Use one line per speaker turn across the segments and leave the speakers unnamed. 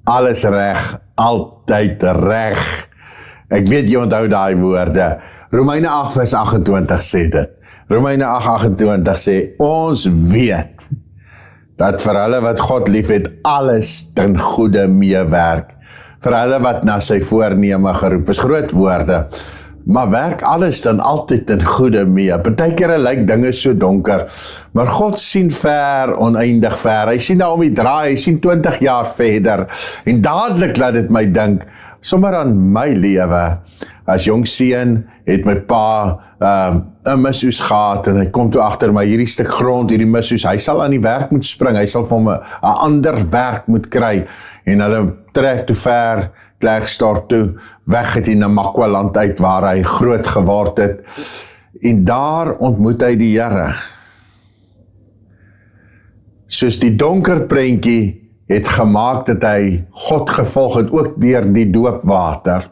alles reg, altyd reg. Ek weet jy onthou daai woorde. Romeine 8 vers 28 sê dit. Romeine 8:28 sê, ons weet, dat vir hulle wat God lief het, alles ten goeie meewerk. Vir hulle wat na sy voorneme geroep is, groot woorde. Maar werk alles dan altyd ten goeie mee. Partykeer lyk dinge so donker, maar God sien ver, oneindig ver. Hy sien nou om die draai, hy sien 20 jaar verder. En dadelik laat dit my dink, sommer aan my lewe. As jong seun het my pa 'n missoes gehad en hy kom toe agter my hierdie stuk grond, hierdie missoes, hy sal aan die werk moet spring, hy sal vir hom 'n ander werk moet kry en hulle trek toe ver Klerksdorp toe, weg het in Namakwa land uit waar hy groot geword het en daar ontmoet hy die Here. Soos die donker prentjie het gemaak dat hy God gevolg het, ook deur die doopwater.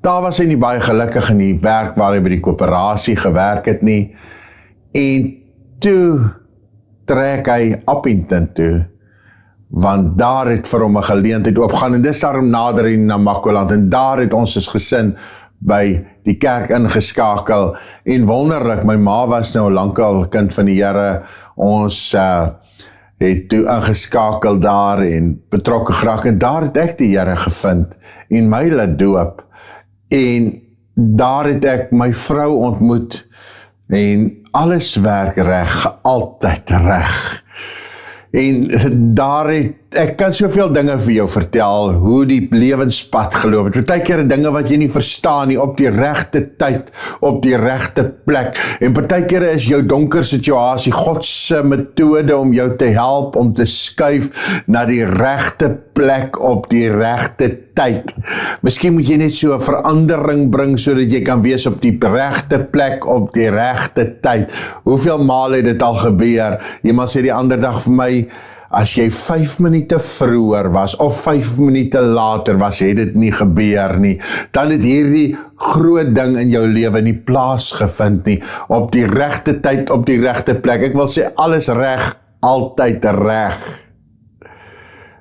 Daar was hy nie baie gelukkig in die werk waar hy by die koöperasie gewerk het nie. En toe trek hy Appington toe, want daar het vir hom 'n geleentheid oopgaan, en dis daarom nader in Namakoland, en daar het ons as gesin by die kerk ingeskakel, en wonderlik, my ma was nou lankal kind van die Here, ons het toe ingeskakel daar, en betrokke geraak, en daar het ek die Here gevind, en my laat doop, en daar het ek my vrou ontmoet, en alles werk reg, altyd reg. En daar het, ek kan soveel dinge vir jou vertel, hoe die lewenspad geloop het. Partykeer dinge wat jy nie verstaan nie, op die regte tyd, op die regte plek. En partykeer is jou donker situasie God se metode om jou te help, om te skuif na die regte plek op die regte tyd. Miskien moet jy net so 'n verandering bring, sodat jy kan wees op die regte plek, op die regte tyd. Hoeveel maal het dit al gebeur? Iemand sê die ander dag vir my, as jy 5 minute vroeër was, of 5 minute later was, het dit nie gebeur nie. Dan het hierdie groot ding in jou lewe nie plaasgevind nie, op die regte tyd, op die regte plek. Ek wil sê, alles reg, altyd reg.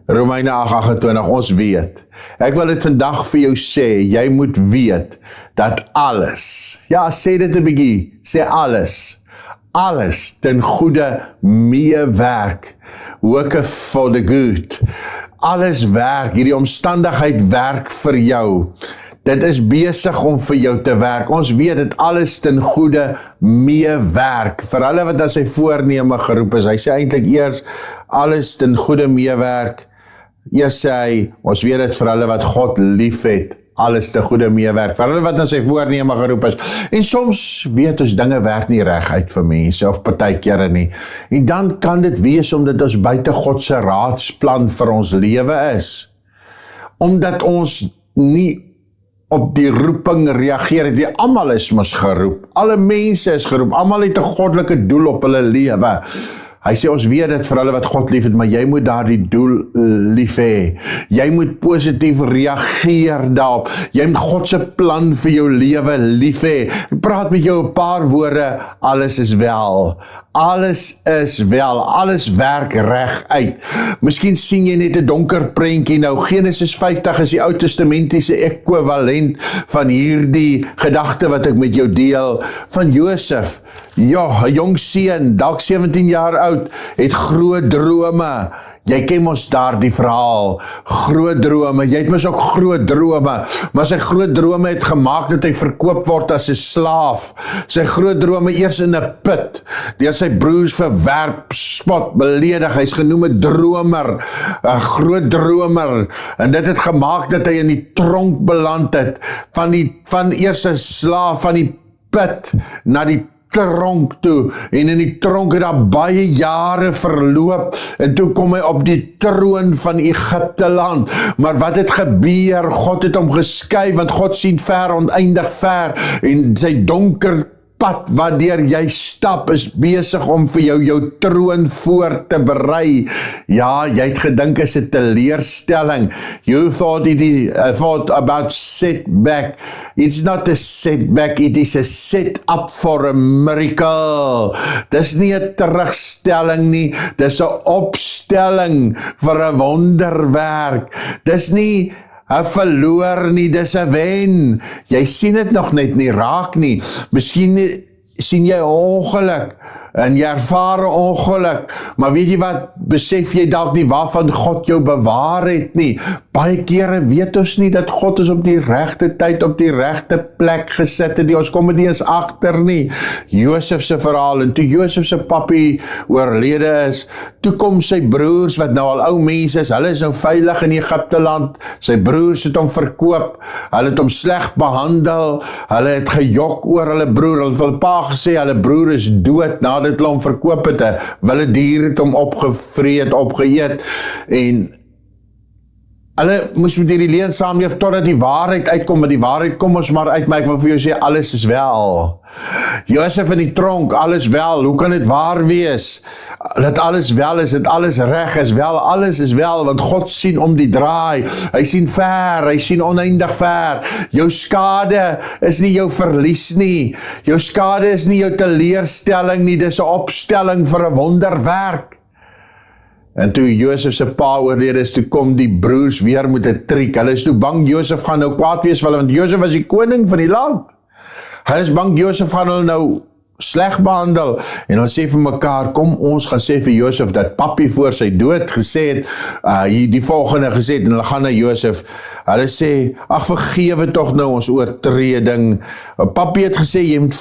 Romeine 8:28, ons weet. Ek wil dit vandag vir jou sê, jy moet weet, dat alles, ja, sê dit 'n bietjie, sê alles ten goeie meewerk, work for the good. Alles werk, hierdie omstandigheid werk vir jou. Dit is besig om vir jou te werk. Ons weet dit alles ten goeie meewerk. Vir hulle wat aan sy voorneme geroep is, hy sê eintlik eers, alles ten goeie meewerk. Eers sê hy, ons weet dit vir hulle wat God lief het, alles te goeie meewerk, vir hulle wat aan sy voorneme geroep is. En soms weet ons dinge werk nie reg uit vir mense, of partykeer nie. En dan kan dit wees omdat ons buite God se raadsplan vir ons lewe is. Omdat ons nie op die roeping reageer het. Almal is mos geroep, alle mense is geroep, almal het 'n goddelike doel op hulle lewe. Hy sê, ons weet dit vir hulle wat God lief het, maar jy moet daar die doel lief hê. Jy moet positief reageer daarop. Jy moet God se plan vir jou lewe lief hê. Ek praat met jou 'n paar woorde, alles is wel. Alles is wel, alles werk reg uit. Miskien sien jy net 'n donker prentjie nou. Genesis 50 is die Ou Testamentiese ekwivalent van hierdie gedagte wat ek met jou deel, van Josef. Ja, 'n jong seun, dalk 17 jaar oud, het groot drome. Jy ken mos daar die verhaal, groot drome, jy het mos ook groot drome, maar sy groot drome het gemaak dat hy verkoop word as 'n slaaf. Sy groot drome eers in 'n put, deur sy broers verwerp, spot, beledig, hy's genoem 'n dromer, 'n groot dromer, en dit het gemaak dat hy in die tronk beland het, van eers 'n slaaf, van die put, na die tronk toe, en in die tronk het daar baie jare verloop, en toe kom hy op die troon van Egipte land, maar wat het gebeur? God het hom geskei, want God sien ver, oneindig ver, en sy donker pad waardeur jy stap is besig om vir jou troon voor te berei. Ja, jy het gedink is 'n teleurstelling. You thought about setback. It's not a setback, it is a set up for a miracle. Dis nie 'n terugstelling nie, dis 'n opstelling vir 'n wonderwerk. Dis nie 'n verloor nie, dis 'n wen. Jy sien dit nog net nie raak nie. Miskien sien jy ongeluk en jy ervaar 'n ongeluk, maar weet jy wat, besef jy dalk nie waarvan God jou bewaar het nie. Baie kere weet ons nie dat God is op die regte tyd, op die regte plek gesit het. Ons kom nie eens agter nie. Josef se verhaal, en toe Josef se pappie oorlede is, toe kom sy broers, wat nou al ou mense is, hulle is nou veilig in Egipte land, sy broers het hom verkoop, hulle het hom sleg behandel, hulle het gejok oor hulle broer, hulle het vir pa gesê, hulle broer is dood, nadat hulle hom verkoop het, wilde dier het hom opgevreet, opgeëet, en hulle moes met hierdie leen saamleef, totdat die waarheid uitkom, maar die waarheid kom ons maar uit, maar ek wil vir jou sê, alles is wel. Josef in die tronk, alles wel, hoe kan dit waar wees? Dat alles wel is, dat alles reg is wel, alles is wel, want God sien om die draai, hy sien ver, hy sien oneindig ver, jou skade is nie jou verlies nie, jou skade is nie jou teleurstelling nie, dis 'n opstelling vir 'n wonderwerk. En toe Josef se pa oorlede is, toe kom die broers weer met 'n triek. Hulle is toe bang Josef gaan nou kwaad wees vir hulle, want Josef was die koning van die land. Hulle is bang Josef gaan hulle nou sleg behandel, en hulle sê vir mekaar, kom ons gaan sê vir Josef, dat pappie voor sy dood gesê het, die volgende gesê het, en hulle gaan na Josef, hulle sê, ag vergewe tog nou ons oortreding, pappie het gesê, jy moet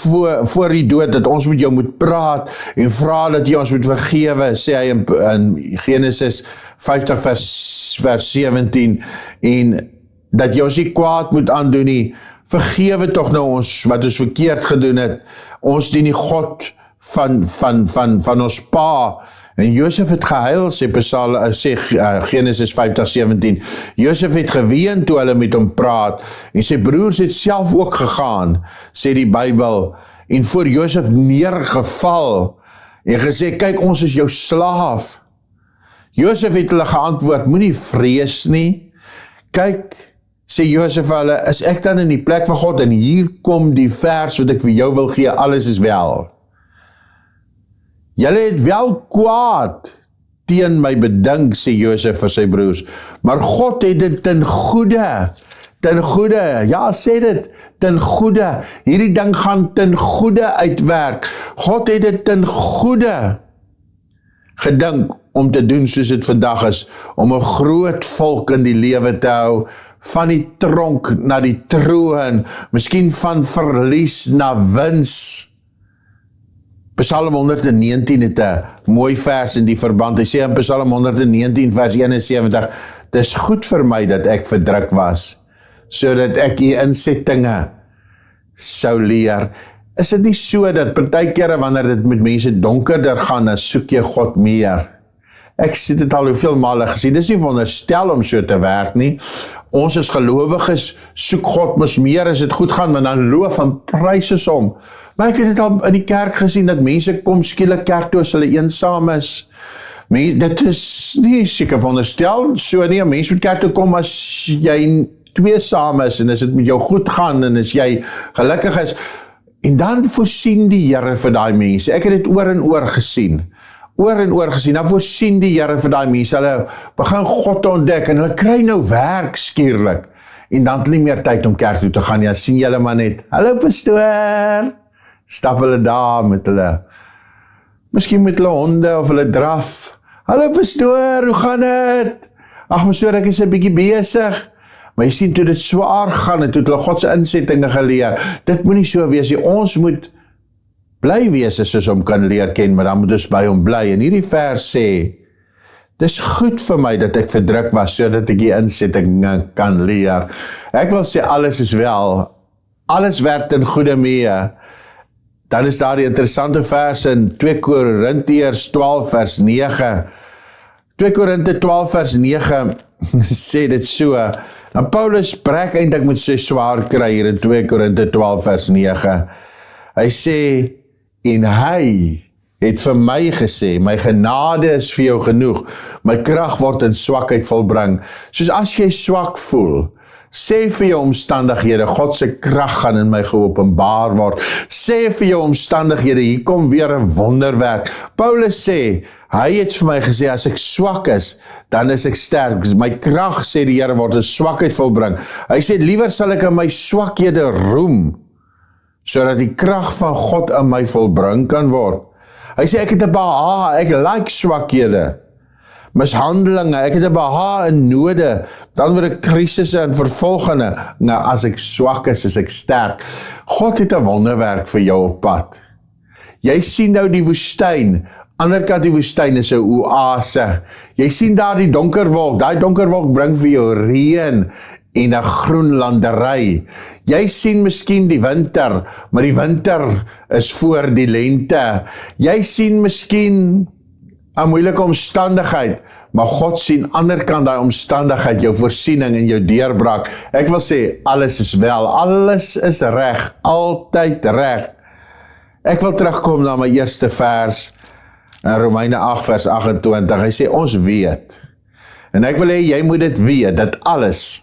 voor die dood, dat ons met jou moet praat, en vra dat jy ons moet vergewe, sê hy in Genesis 50 vers 17, en dat jy ons nie kwaad moet aandoen nie, vergewe tog nou ons, wat ons verkeerd gedoen het, ons dien die God van ons pa, en Josef het gehuil, sê Genesis 50:17, Josef het geween toe hulle met hom praat, en sy broers het self ook gegaan, sê die Bybel, en voor Josef neergeval, en gesê, kyk ons is jou slaaf. Josef het hulle geantwoord, moenie vrees nie, kyk, sê Josef vir hulle, is ek dan in die plek van God, en hier kom die vers wat ek vir jou wil gee, alles is wel. Julle het wel kwaad teen my bedink, sê Josef vir sy broers, maar God het dit ten goeie, ja sê dit, ten goeie, hierdie ding gaan ten goeie uitwerk, God het dit ten goeie gedink om te doen soos dit vandag is, om 'n groot volk in die lewe te hou, van die tronk na die troon, miskien van verlies na wins. Psalm 119 het 'n mooi vers in die verband, hy sê in Psalm 119 vers 71, het is goed vir my dat ek verdruk was, sodat ek die insettinge sou leer. Is dit nie so dat partykeer wanneer dit met mense donkerder gaan, dan soek jy God meer? Ek sê dit al hoeveel male gesien, dis nie wonderstel om so te werk nie. Ons as gelowiges soek God mos meer as dit goed gaan, maar dan loof en prys ons hom. Maar ek het dit al in die kerk gesien, dat mense kom skielik kerk toe as hulle eensaam is. Dit is nie seker wonderstel, so nie, mense moet kerk toe kom as jy twee saam is, en as dit met jou goed gaan, en as jy gelukkig is, en dan voorsien die Here vir daai mense. Ek het dit oor en oor gesien, dan voorsien die Here vir daai mense, hulle begin God te ontdek, en hulle kry nou werk skielik, en dan het nie meer tyd om kerk toe te gaan, ja, sien julle maar net, hallo pastoor, stap hulle daar met hulle, miskien met hulle honde, of hulle draf, hallo pastoor, hoe gaan het? Ag pastoor, ek is 'n bietjie besig, maar jy sien toe dit swaar gaan, en toe het hulle God se insettinge geleer, dit moet nie so wees, ons moet bly wees as ons hom kan leer ken, maar dan moet ons by hom bly, en hierdie vers sê, dis goed vir my dat ek verdruk was, sodat ek die insettinge kan leer. Ek wil sê, alles is wel, alles werk ten goeie mee. Dan is daar die interessante vers in 2 Korintiërs 12 vers 9, 2 Korinte 12 vers 9, sê dit so, en Paulus breek eintlik met sy swaar kry hier in 2 Korinte 12 vers 9, Hy sê, en hy het vir my gesê, my genade is vir jou genoeg, my krag word in swakheid volbring. Soos as jy swak voel, sê vir jou omstandighede, God se krag gaan in my geopenbaar word. Sê vir jou omstandighede, hier kom weer 'n wonderwerk. Paulus sê, hy het vir my gesê, as ek swak is, dan is ek sterk. My krag, sê die Here, word in swakheid volbring. Hy sê, liewer sal ek in my swakhede roem, sodat die krag van God in my volbring kan word. Hy sê, ek het 'n behaag, ek like swakhede, mishandelinge, ek het 'n behaag in node, dan word ek krisisse en vervolginge, as ek swak is ek sterk. God het 'n wonderwerk vir jou op pad. Jy sien nou die woestyn, ander kant die woestyn is 'n oase. Jy sien daar die donkerwolk, daai donkerwolk bring vir jou reën en 'n groen landery. Jy sien miskien die winter, maar die winter is voor die lente. Jy sien miskien 'n moeilike omstandigheid, maar God sien ander kant daai omstandigheid, jou voorsiening en jou deurbraak. Ek wil sê, alles is wel, alles is reg, altyd reg. Ek wil terugkom na my eerste vers, in Romeine 8 vers 28, hy sê, ons weet, en ek wil hê, jy moet dit weet, dat alles,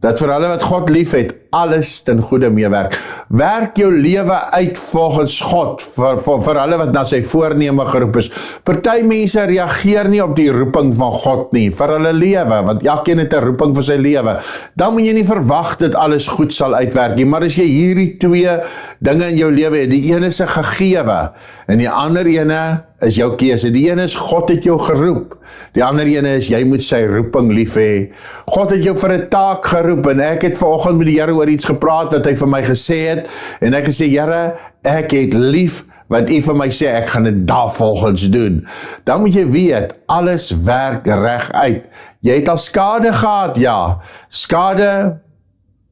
dat vir hulle wat God lief het, alles ten goeie meewerk. Werk jou lewe uit volgens God, vir hulle wat na sy voorneme geroep is. Party mense reageer nie op die roeping van God nie, vir hulle lewe, want elkeen het 'n roeping vir sy lewe. Dan moet jy nie verwag dat alles goed sal uitwerk nie, maar as jy hierdie twee dinge in jou lewe het, die ene is 'n gegewe, en die ander ene is jou keuse. Die ene is God het jou geroep, die ander ene is jy moet sy roeping lief hê. God het jou vir 'n taak geroep, en ek het vanoggend met die Here oor iets gepraat wat hy vir my gesê het, en ek gesê, Here, ek het lief wat u vir my sê, ek gaan dit daarvolgens doen. Dan moet jy weet, alles werk reg uit. Jy het al skade gehad, ja, skade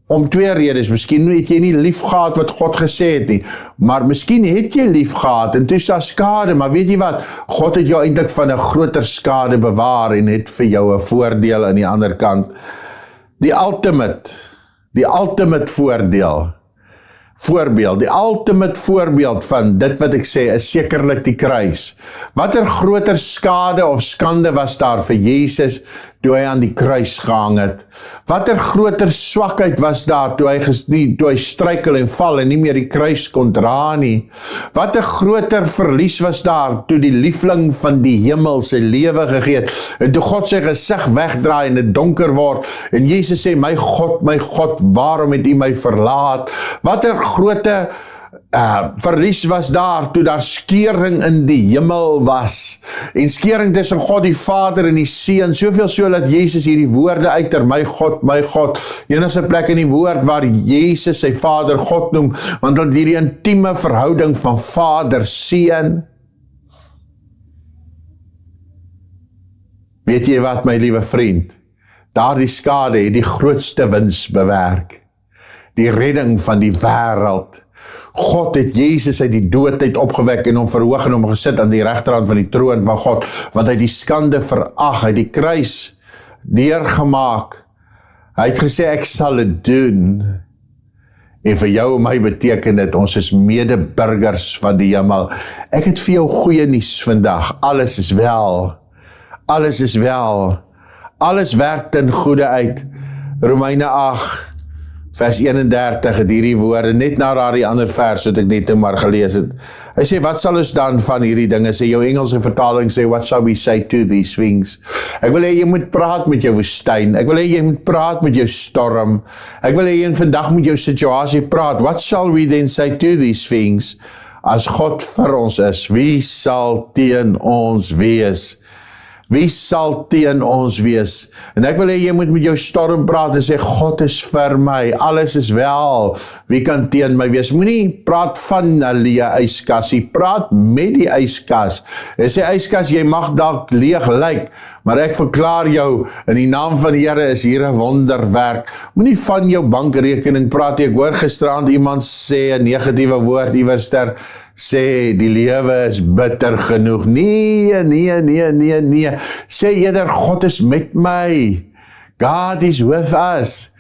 om twee redes, miskien het jy nie lief gehad wat God gesê het nie, maar miskien het jy lief gehad, en toe is daar skade, maar weet jy wat, God het jou eintlik van 'n groter skade bewaar, en het vir jou 'n voordeel aan die ander kant. Die ultimate voorbeeld van dit wat ek sê, is sekerlik die kruis. Watter groter skade of skande was daar vir Jesus, toe hy aan die kruis gehang het? Watter groter swakheid was daar, toe hy struikel en val, en nie meer die kruis kon dra nie? Watter groter verlies was daar, toe die liefling van die hemel sy lewe gegee het, en toe God sy gesig wegdraai, en dit donker word, en Jesus sê, my God, waarom het u my verlaat? Watter grote verlies was daar, toe daar skeuring in die hemel was, en skeuring tussen God die Vader en die Seun, soveel so dat Jezus hierdie woorde uiter, my God, enigste plek in die woord waar Jezus sy Vader God noem, want dat hierdie intieme verhouding van Vader, Seun. Weet jy wat, my liewe vriend, daar die skade het die grootste wins bewerk, die redding van die wêreld. God het Jezus uit die doodheid opgewek en hom verhoog en hom gesit aan die regterhand van die troon van God, want hy die skande verag, hy die kruis deurgemaak. Hy het gesê, ek sal dit doen. En vir jou en my beteken dit, ons is medeburgers van die hemel. Ek het vir jou goeie nuus vandag, alles is wel. Alles werk ten goeie uit. Romeine 8, vers 31, het hierdie woorde, net na die ander vers, wat ek net maar gelees het. Hy sê, wat sal ons dan van hierdie dinge sê? Jou Engelse vertaling sê, what shall we say to these things? Ek wil hê, jy moet praat met jou woestyn. Ek wil hê, jy moet praat met jou storm. Ek wil hê, jy vandag met jou situasie praat. What shall we then say to these things? As God vir ons is, wie sal teen ons wees? Wie sal teen ons wees? En ek wil hê, jy moet met jou storm praat en sê, God is vir my, alles is wel, wie kan teen my wees? Moenie praat van 'n leë yskasie, praat met die yskas. En sê, yskas, jy mag dalk leeg lyk, maar ek verklaar jou, in die naam van die Here is hier 'n wonderwerk. Moenie van jou bankrekening praat, ek hoor gisterand iemand sê 'n negatiewe woord iewerster, sê, die lewe is bitter genoeg. Nee. Sê eerder, God is met my. God is with us.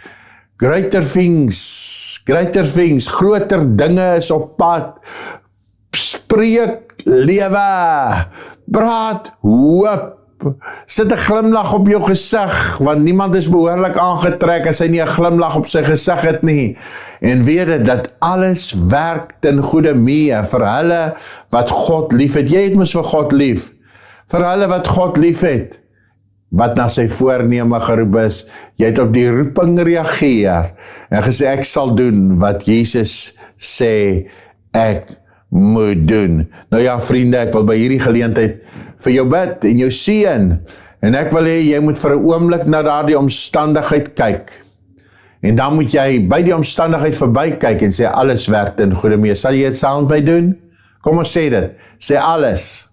Greater things, groter dinge is op pad. Spreek lewe, praat hoop. Sit 'n glimlag op jou gesig, want niemand is behoorlik aangetrek as hy nie 'n glimlag op sy gesig het nie. En weet dit, dat alles werk ten goeie mee vir hulle wat God lief het. Jy het mos vir God lief. Vir hulle wat God lief het, wat na sy voorneme geroep is. Jy het op die roeping reageer en gesê, ek sal doen wat Jesus sê ek moet doen. Nou ja, vriende, ek wil by hierdie geleentheid vir jou bid en jou seën. En ek wil hê, jy moet vir 'n oomblik na daardie omstandigheid kyk. En dan moet jy by die omstandigheid verby kyk en sê, alles werk ten goeie mee. Sal jy dit saam met my doen? Kom ons sê dit. Sê alles.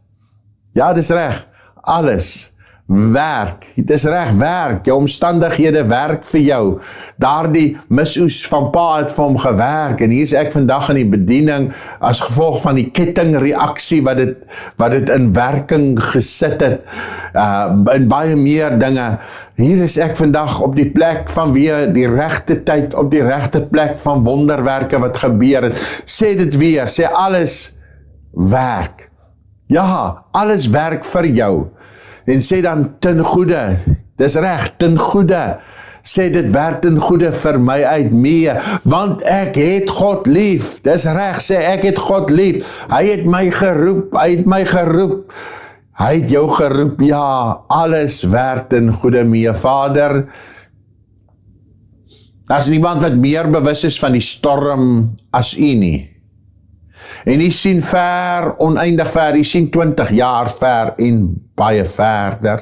Ja, dis reg. Alles werk. Dit is reg, werk. Jou omstandighede werk vir jou. Daardie misoes van pa het vir hom gewerk. En hier is ek vandag in die bediening as gevolg van die kettingreaksie wat dit in werking gesit het. In baie meer dinge. Hier is ek vandag op die plek van weer die regte tyd, op die regte plek van wonderwerke wat gebeur het. Sê dit weer, sê alles werk. Ja, alles werk vir jou. En sê dan ten goeie, dis reg, ten goeie, sê dit werk ten goeie vir my uit mee, want ek het God lief, dis reg, sê ek het God lief, hy het my geroep, hy het jou geroep, ja, alles werk ten goeie mee, Vader, as niemand wat meer bewus is van die storm as u nie, en u sien ver, oneindig ver, u sien 20 jaar ver en baie verder.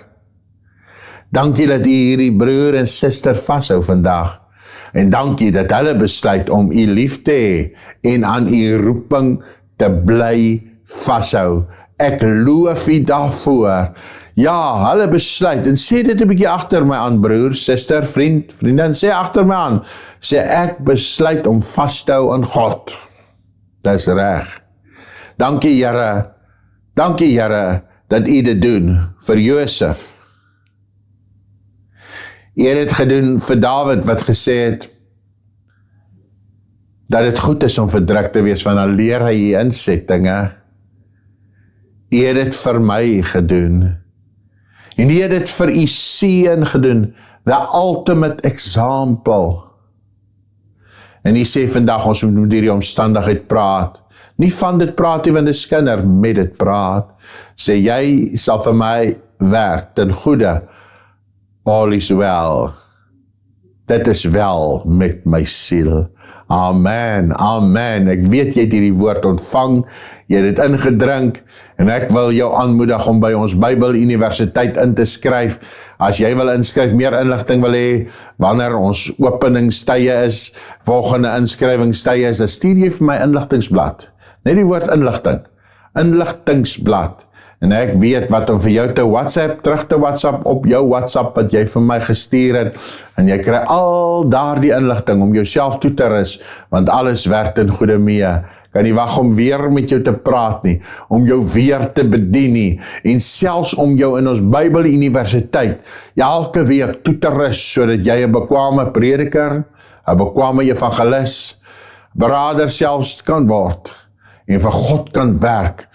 Dankie dat u hierdie broer en suster vashou vandag. En dankie dat hulle besluit om u lief te hê en aan u roeping te bly vashou. Ek loof u daarvoor. Ja, hulle besluit, en sê dit 'n bietjie agter my aan, broer, suster, vriendin, sê agter my aan, sê ek besluit om vas te hou aan God. Dis reg. Dankie Here, dat u dit doen vir Josef. U het dit gedoen vir Dawid wat gesê het, dat dit goed is om verdruk te wees, want dan leer hy die insettinge. U het dit vir my gedoen. En u het dit vir u seun gedoen, the ultimate example. En hy sê vandag, ons moet met hierdie omstandigheid praat. Nie van dit praat nie, want dit is kinder, met dit praat. Sê, jy sal vir my werk, ten goeie, all is well. Dit is wel met my siel. Amen, amen. Ek weet jy het hierdie woord ontvang, jy het dit ingedrink, en ek wil jou aanmoedig om by ons Bybel Universiteit in te skryf. As jy wil inskryf, meer inligting wil hê, wanneer ons openingstye is, volgende inskrywingstye is, dan stuur jy vir my inligtingsblad. Net die woord inligting. Inligtingsblad. En ek weet wat om vir jou te WhatsApp, terug te WhatsApp op jou WhatsApp wat jy vir my gestuur het, en jy kry al daardie inligting om jouself toe te rus, want alles werk ten goeie mee. Kan nie wag om weer met jou te praat nie, om jou weer te bedien nie, en selfs om jou in ons Bybel Universiteit elke week toe te rus, sodat jy 'n bekwame prediker, 'n bekwame evangelis, beraader selfs kan word, en vir God kan werk,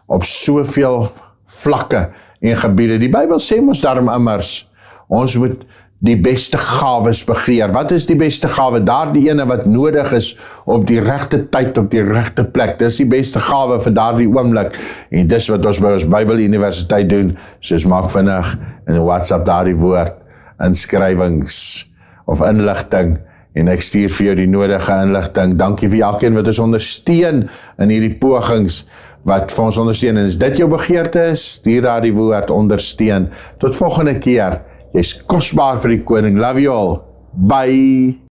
op soveel vlakke en gebiede. Die Bybel sê ons daarom immers, ons moet die beste gawes begeer. Wat is die beste gawe? Daardie ene wat nodig is op die regte tyd, op die regte plek. Dis die beste gawe vir daardie oomblik. En dis wat ons by ons Bybel Universiteit doen. Soos maak vinnig in WhatsApp daardie woord, inskrywings of inligting, en ek stuur vir jou die nodige inligting. Dankie vir elkeen wat ons ondersteun in hierdie pogings, wat vir ons ondersteun, en as dit jou begeerte is, stuur daar die woord ondersteun. Tot volgende keer, jy's kosbaar vir die koning, love you all, bye.